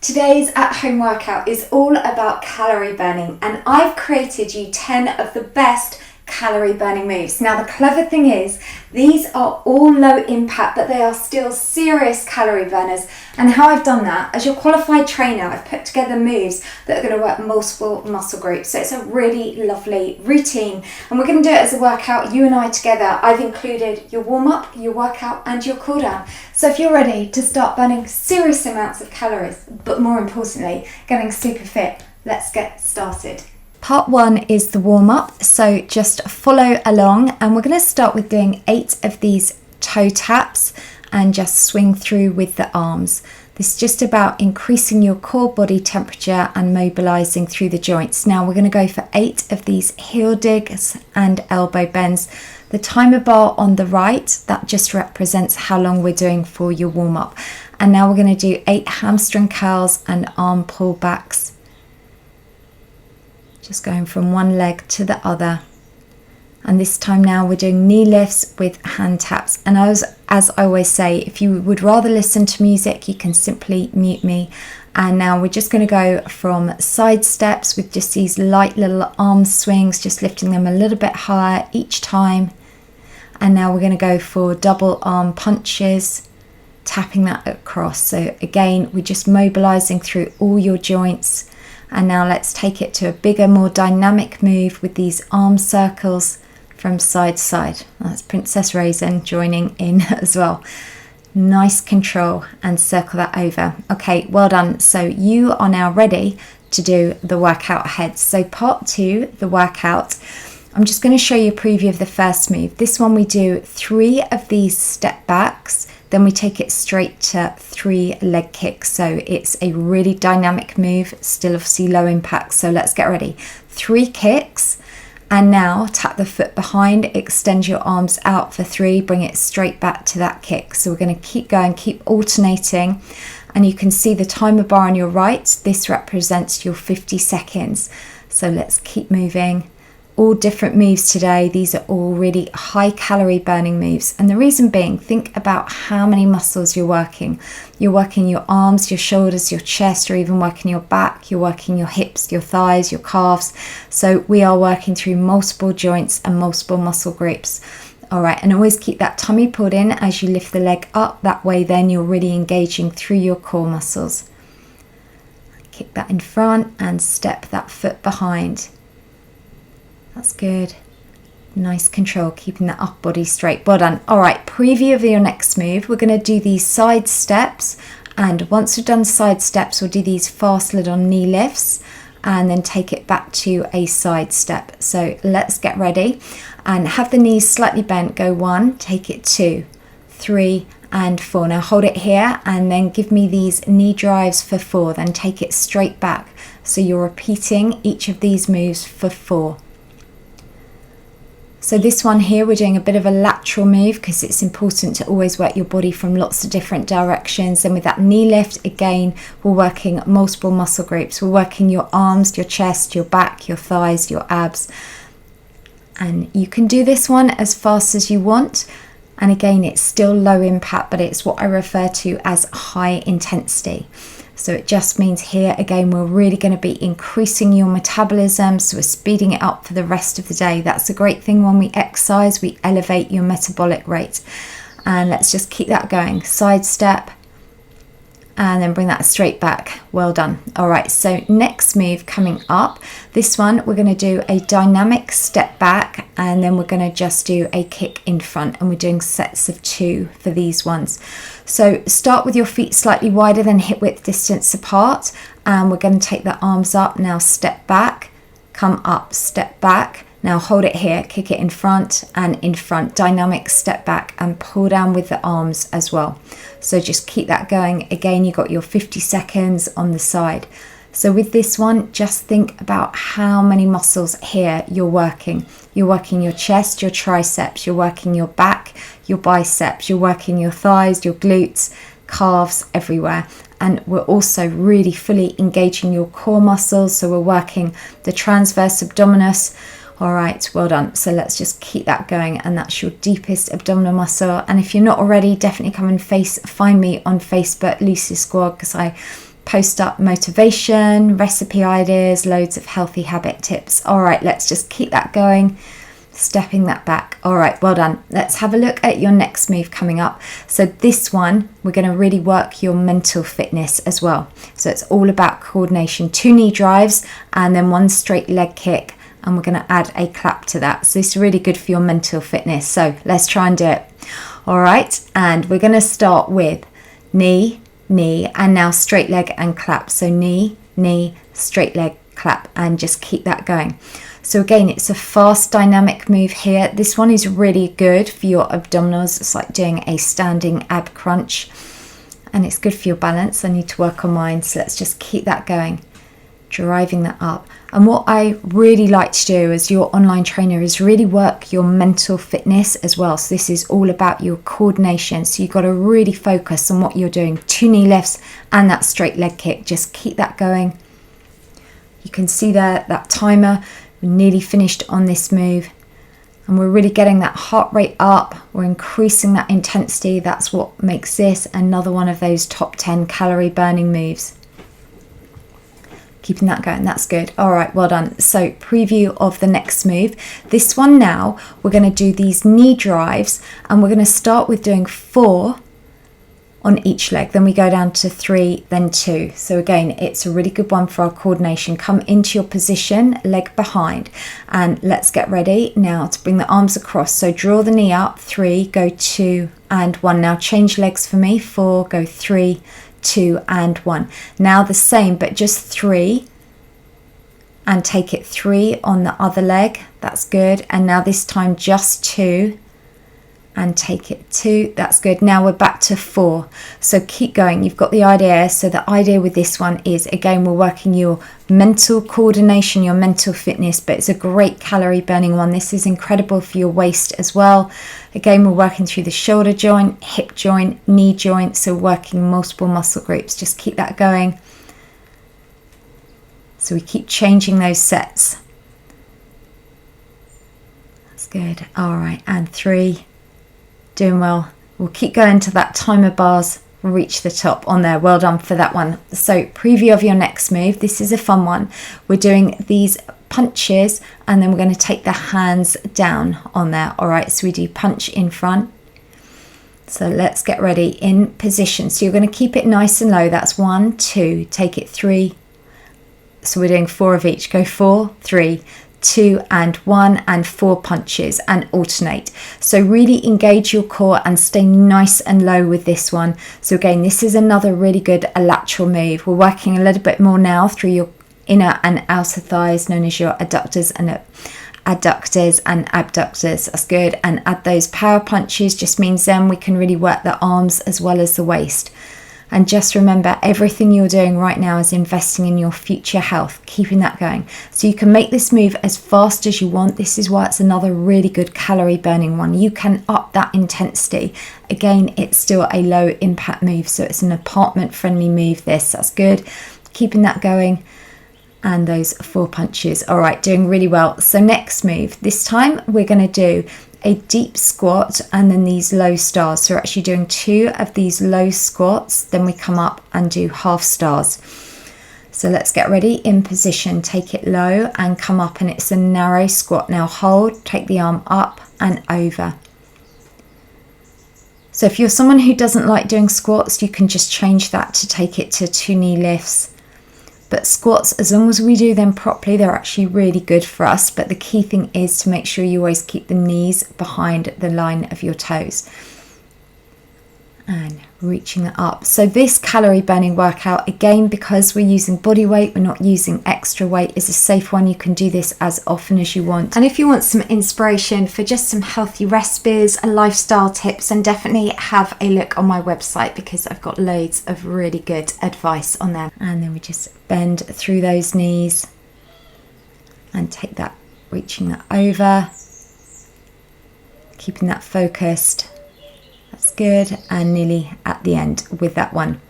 Today's at-home workout is all about calorie burning, and I've created you 10 of the best calorie burning moves. Now the clever thing is, these are all low impact, but they are still serious calorie burners. And how I've done that, as your qualified trainer, I've put together moves that are going to work multiple muscle groups. So it's a really lovely routine, and we're going to do it as a workout, you and I together. I've included your warm-up, your workout and your cool down. So if you're ready to start burning serious amounts of calories, but more importantly, getting super fit, let's get started. Part 1 is the warm-up, so just follow along, and we're going to start with doing 8 of these toe taps and just swing through with the arms. This is just about increasing your core body temperature and mobilizing through the joints. Now we're going to go for 8 of these heel digs and elbow bends. The timer bar on the right, that just represents how long we're doing for your warm-up. And now we're going to do 8 hamstring curls and arm pullbacks. Just going from one leg to the other. And this time now we're doing knee lifts with hand taps. And as I always say, if you would rather listen to music, you can simply mute me. And now we're just going to go from side steps with just these light little arm swings, just lifting them a little bit higher each time. And now we're going to go for double arm punches, tapping that across. So again, we're just mobilizing through all your joints. And now let's take it to a bigger, more dynamic move with these arm circles from side to side. That's Princess Raisin joining in as well. Nice control, and circle that over. Okay, well done. So you are now ready to do the workout ahead. So part 2, the workout, I'm just going to show you a preview of the first move. This one we do 3 of these step backs, then we take it straight to 3 leg kicks. So it's a really dynamic move, still obviously low impact. So let's get ready. 3 kicks, and now tap the foot behind, extend your arms out for 3, bring it straight back to that kick. So we're going to keep going, keep alternating. And you can see the timer bar on your right. This represents your 50 seconds. So let's keep moving. All different moves today. These are all really high calorie burning moves, and the reason being, think about how many muscles you're working. You're working your arms, your shoulders, your chest, or even working your back. You're working your hips, your thighs, your calves. So we are working through multiple joints and multiple muscle groups. All right, and always keep that tummy pulled in as you lift the leg up. That way then you're really engaging through your core muscles. Kick that in front and step that foot behind. That's good. Nice control, keeping that upper body straight. Well done. All right, preview of your next move. We're going to do these side steps. And once we've done side steps, we'll do these fast little knee lifts and then take it back to a side step. So let's get ready and have the knees slightly bent. Go 1, take it 2, 3, and 4. Now hold it here and then give me these knee drives for 4. Then take it straight back. So you're repeating each of these moves for 4. So this one here, we're doing a bit of a lateral move because it's important to always work your body from lots of different directions. And with that knee lift, again, we're working multiple muscle groups. We're working your arms, your chest, your back, your thighs, your abs. And you can do this one as fast as you want. And again, it's still low impact, but it's what I refer to as high intensity. So it just means here, again, we're really going to be increasing your metabolism. So we're speeding it up for the rest of the day. That's a great thing when we exercise, we elevate your metabolic rate. And let's just keep that going. Side step, and then bring that straight back. Well done. All right, so next move coming up, this one, we're going to do a dynamic step back, and then we're going to just do a kick in front, and we're doing sets of 2 for these ones. So start with your feet slightly wider than hip width distance apart, and we're going to take the arms up. Now step back, come up, step back. Now hold it here, kick it in front and in front, dynamic step back, and pull down with the arms as well. So just keep that going. Again, you got your 50 seconds on the side. So with this one, just think about how many muscles here you're working. You're working your chest, your triceps, you're working your back, your biceps, you're working your thighs, your glutes, calves, everywhere. And we're also really fully engaging your core muscles. So we're working the transverse abdominis. All right, well done. So let's just keep that going, and that's your deepest abdominal muscle. And if you're not already, definitely come and find me on Facebook, Lucy Squad, because I post up motivation, recipe ideas, loads of healthy habit tips. All right, let's just keep that going. Stepping that back. All right, well done. Let's have a look at your next move coming up. So this one, we're going to really work your mental fitness as well. So it's all about coordination. 2 knee drives and then 1 straight leg kick. And we're going to add a clap to that. So it's really good for your mental fitness. So let's try and do it. All right, and we're going to start with knee, knee, and now straight leg and clap. So knee, knee, straight leg, clap, and just keep that going. So again, it's a fast dynamic move here. This one is really good for your abdominals. It's like doing a standing ab crunch, and it's good for your balance. I need to work on mine, so let's just keep that going, driving that up. And what I really like to do as your online trainer is really work your mental fitness as well. So this is all about your coordination. So you've got to really focus on what you're doing. 2 knee lifts and that straight leg kick. Just keep that going. You can see there that timer. We're nearly finished on this move, and we're really getting that heart rate up. We're increasing that intensity. That's what makes this another one of those top 10 calorie burning moves. Keeping that going, that's good. All right, well done. So preview of the next move. This one now, we're going to do these knee drives, and we're going to start with doing 4 on each leg, then we go down to 3, then 2. So again, it's a really good one for our coordination. Come into your position, leg behind, and let's get ready now to bring the arms across. So draw the knee up, 3, go 2 and 1. Now change legs for me, 4, go 3, 2 and 1. Now the same, but just 3, and take it 3 on the other leg. That's good. And now this time just 2, and take it 2. That's good. Now we're back to 4. So keep going. You've got the idea. So the idea with this one is, again, we're working your mental coordination, your mental fitness, but it's a great calorie burning one. This is incredible for your waist as well. Again, we're working through the shoulder joint, hip joint, knee joint. So working multiple muscle groups. Just keep that going. So we keep changing those sets. That's good. All right. And 3. Doing well. We'll keep going to that timer bars, reach the top on there. Well done for that one. So preview of your next move. This is a fun one. We're doing these punches, and then we're going to take the hands down on there. All right, so we do punch in front. So let's get ready in position. So you're going to keep it nice and low. That's 1, 2, take it 3. So we're doing 4 of each. Go 4, 3, 2 and 1, and 4 punches, and alternate. So really engage your core and stay nice and low with this one. So again, this is another really good lateral move. We're working a little bit more now through your inner and outer thighs, known as your adductors and abductors. That's good. And add those power punches. Just means then we can really work the arms as well as the waist. And just remember, everything you're doing right now is investing in your future health, keeping that going. So you can make this move as fast as you want. This is why it's another really good calorie burning one. You can up that intensity. Again, it's still a low impact move, so it's an apartment friendly move this. That's good. Keeping that going. And those 4 punches. All right, doing really well. So next move, this time we're going to do a deep squat and then these low stars. So we're actually doing 2 of these low squats, then we come up and do half stars. So let's get ready in position. Take it low and come up, and it's a narrow squat. Now hold, take the arm up and over. So if you're someone who doesn't like doing squats, you can just change that to take it to 2 knee lifts. But squats, as long as we do them properly, they're actually really good for us. But the key thing is to make sure you always keep the knees behind the line of your toes. And reaching it up. So this calorie burning workout, again, because we're using body weight, we're not using extra weight, is a safe one. You can do this as often as you want. And if you want some inspiration for just some healthy recipes and lifestyle tips, then definitely have a look on my website, because I've got loads of really good advice on there. And then we just bend through those knees and take that, reaching that over, keeping that focused. That's good, and nearly at the end with that one.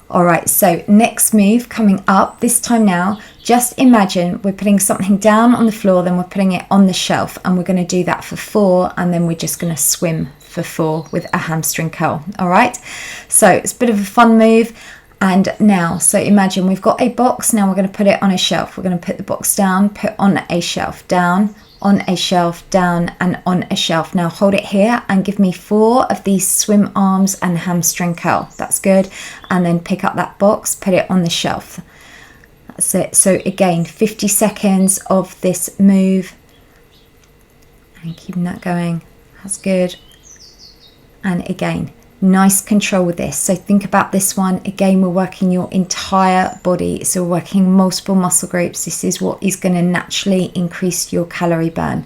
All right, so next move coming up, this time now, just imagine we're putting something down on the floor, then we're putting it on the shelf, and we're going to do that for 4, and then we're just going to swim for 4 with a hamstring curl. All right, so it's a bit of a fun move, And now, so imagine we've got a box. Now we're going to put it on a shelf. We're going to put the box down, put on a shelf, down, on a shelf, down, and on a shelf. Now hold it here and give me 4 of these swim arms and hamstring curl. That's good. And then pick up that box, put it on the shelf. That's it. So again, 50 seconds of this move. And keeping that going. That's good. And again, nice control with this. So think about this one. Again, we're working your entire body. So we're working multiple muscle groups. This is what is going to naturally increase your calorie burn.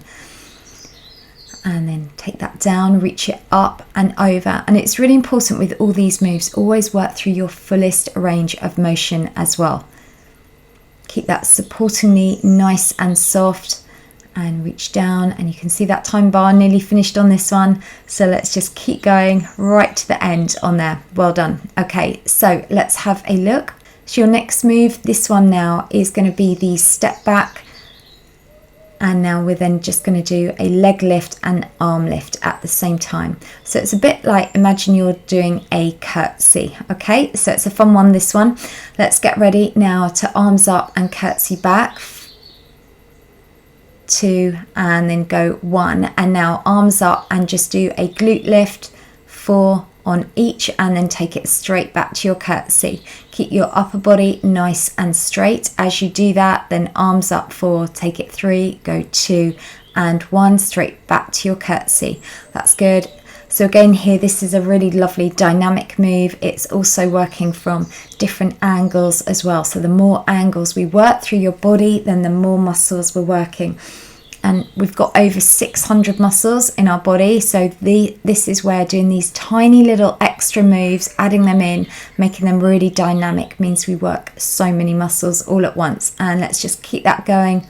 And then take that down, reach it up and over. And it's really important with all these moves, always work through your fullest range of motion as well. Keep that supporting knee nice and soft. And reach down, and you can see that time bar, nearly finished on this one. So let's just keep going right to the end on there. Well done. Okay, so let's have a look. So your next move, this one now is going to be the step back. And now we're then just going to do a leg lift and arm lift at the same time. So it's a bit like, imagine you're doing a curtsy. Okay, so it's a fun one, this one. Let's get ready now to arms up and curtsy back. 2 and then go 1, and now arms up and just do a glute lift, 4 on each, and then take it straight back to your curtsy. Keep your upper body nice and straight as you do that. Then arms up 4, take it 3, go 2 and 1, straight back to your curtsy. That's good. So again here, this is a really lovely dynamic move. It's also working from different angles as well. So the more angles we work through your body, then the more muscles we're working. And we've got over 600 muscles in our body. So this is where doing these tiny little extra moves, adding them in, making them really dynamic means we work so many muscles all at once. And let's just keep that going.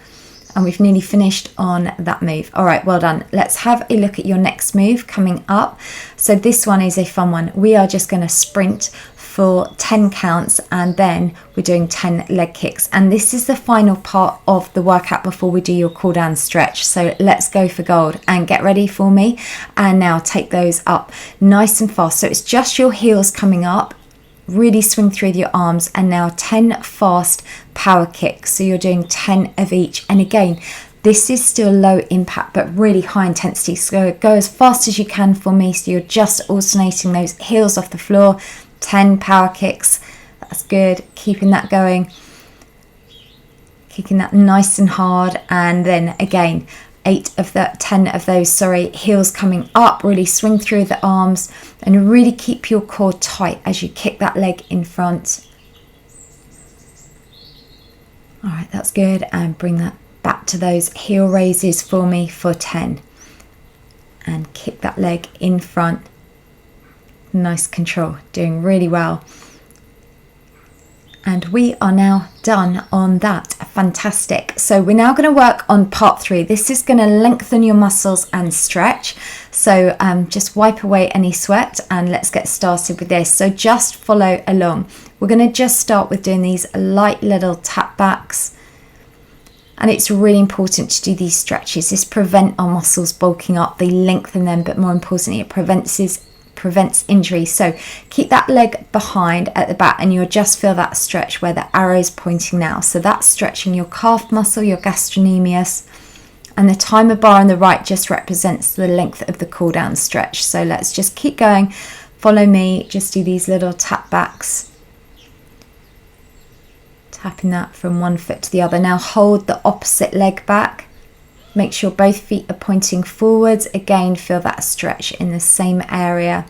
And we've nearly finished on that move. All right, well done. Let's have a look at your next move coming up. So this one is a fun one. We are just going to sprint for 10 counts, and then we're doing 10 leg kicks. And this is the final part of the workout before we do your cool down stretch. So let's go for gold and get ready for me. And now take those up nice and fast. So it's just your heels coming up. Really swing through your arms, and now 10 fast power kicks. So you're doing 10 of each. And again, this is still low impact but really high intensity. So go as fast as you can for me. So you're just alternating those heels off the floor. 10 power kicks. That's good. Keeping that going. Kicking that nice and hard. And then again, 10 of those, heels coming up. Really swing through the arms and really keep your core tight as you kick that leg in front. All right, that's good. And bring that back to those heel raises for me for 10. And kick that leg in front. Nice control, doing really well. And we are now done on that. Fantastic. So we're now going to work on part 3. This is going to lengthen your muscles and stretch. So just wipe away any sweat and let's get started with this. So just follow along. We're going to just start with doing these light little tap backs. And it's really important to do these stretches. This prevents our muscles bulking up. They lengthen them, but more importantly, it prevents injury. So keep that leg behind at the back, and you'll just feel that stretch where the arrow is pointing now. So that's stretching your calf muscle, your gastrocnemius, and the timer bar on the right just represents the length of the cool down stretch. So let's just keep going. Follow me. Just do these little tap backs, tapping that from one foot to the other. Now hold the opposite leg back. Make sure both feet are pointing forwards. Again, feel that stretch in the same area.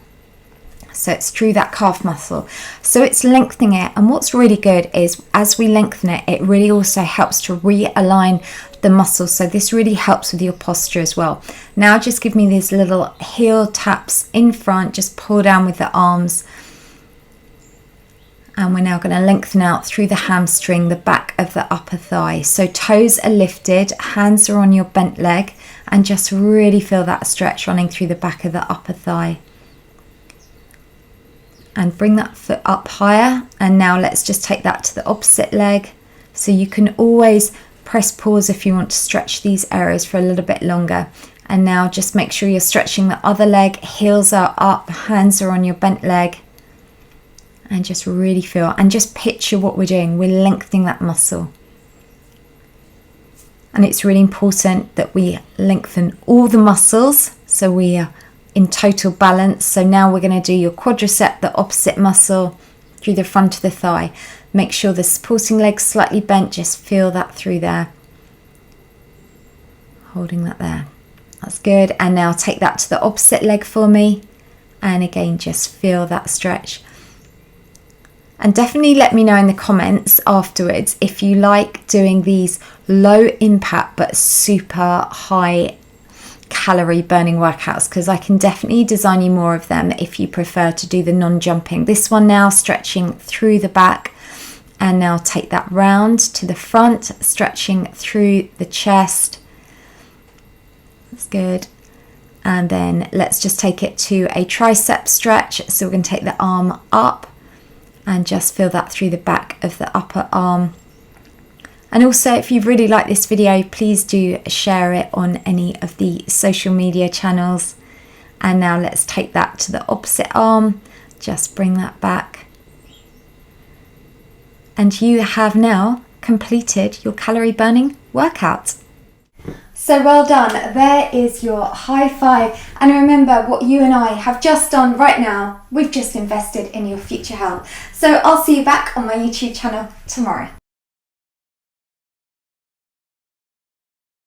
So it's through that calf muscle. So it's lengthening it. And what's really good is as we lengthen it, it really also helps to realign the muscles. So this really helps with your posture as well. Now just give me these little heel taps in front. Just pull down with the arms. And we're now going to lengthen out through the hamstring, the back of the upper thigh. So toes are lifted, hands are on your bent leg, and just really feel that stretch running through the back of the upper thigh. And bring that foot up higher. And now let's just take that to the opposite leg. So you can always press pause if you want to stretch these areas for a little bit longer. And now just make sure you're stretching the other leg. Heels are up, hands are on your bent leg. And just really feel, and just picture what we're doing. We're lengthening that muscle. And it's really important that we lengthen all the muscles so we are in total balance. So now we're going to do your quadricep, the opposite muscle, through the front of the thigh. Make sure the supporting leg's slightly bent. Just feel that through there. Holding that there. That's good. And now take that to the opposite leg for me. And again, just feel that stretch. And definitely let me know in the comments afterwards if you like doing these low impact but super high calorie burning workouts, because I can definitely design you more of them if you prefer to do the non-jumping. This one now stretching through the back, and now take that round to the front, stretching through the chest. That's good. And then let's just take it to a tricep stretch. So we're going to take the arm up and just feel that through the back of the upper arm. And also, if you really like this video, please do share it on any of the social media channels. And now let's take that to the opposite arm. Just bring that back. And you have now completed your calorie burning workout. So well done. There is your high five. And remember what you and I have just done right now. We've just invested in your future health. So I'll see you back on my YouTube channel tomorrow.